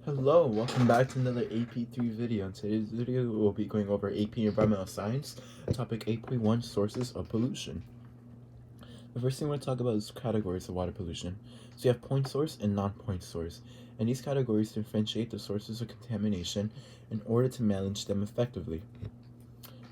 Hello, welcome back to another AP3 video. In today's video, we'll be going over AP Environmental Science, topic 8.1, Sources of Pollution. The first thing we're going to talk about is categories of water pollution. So you have point source and non-point source, and these categories differentiate the sources of contamination in order to manage them effectively.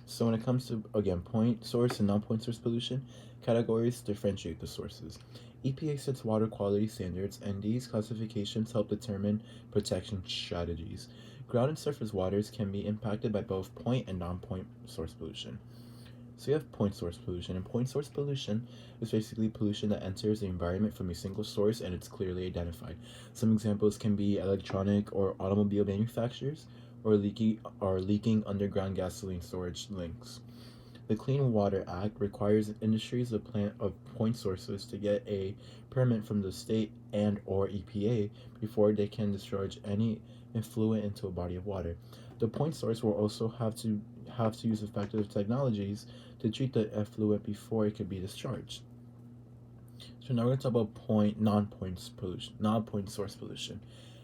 So when it comes to, again, point source and non-point source pollution, categories differentiate the sources. EPA sets water quality standards, and these classifications help determine protection strategies. Ground and surface waters can be impacted by both point and non-point source pollution. So you have point source pollution, and point source pollution is basically pollution that enters the environment from a single source and it's clearly identified. Some examples can be electronic or automobile manufacturers or leaking underground gasoline storage links. The Clean Water Act requires industries of point sources to get a permit from the state and or EPA before they can discharge any effluent into a body of water. The point source will also have to use effective technologies to treat the effluent before it could be discharged. So now we're going to talk about non-point source pollution.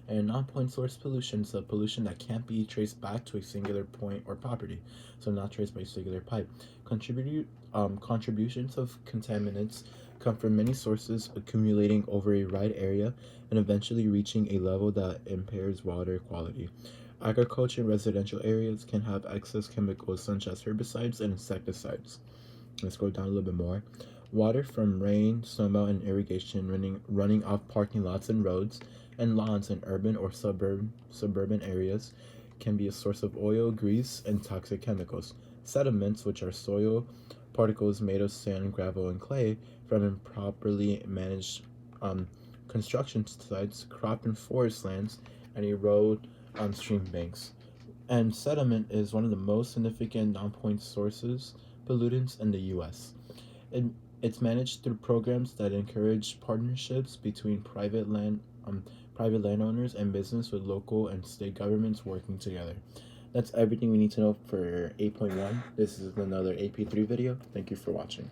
And non-point source pollution is a pollution that can't be traced back to a singular point or property, so not traced by a singular pipe. Contributions of contaminants come from many sources accumulating over a wide area and eventually reaching a level that impairs water quality. Agriculture and residential areas can have excess chemicals such as herbicides and insecticides. Let's go down a little bit more. Water from rain, snowmelt, and irrigation running off parking lots and roads and lawns in urban or suburban areas can be a source of oil, grease, and toxic chemicals. Sediments, which are soil particles made of sand, gravel, and clay from improperly managed construction sites, crop and forest lands, and erode stream banks. And sediment is one of the most significant non-point sources pollutants in the U.S. It's managed through programs that encourage partnerships between private landowners and business with local and state governments working together. That's everything we need to know for 8.1. This is another AP3 video. Thank you for watching.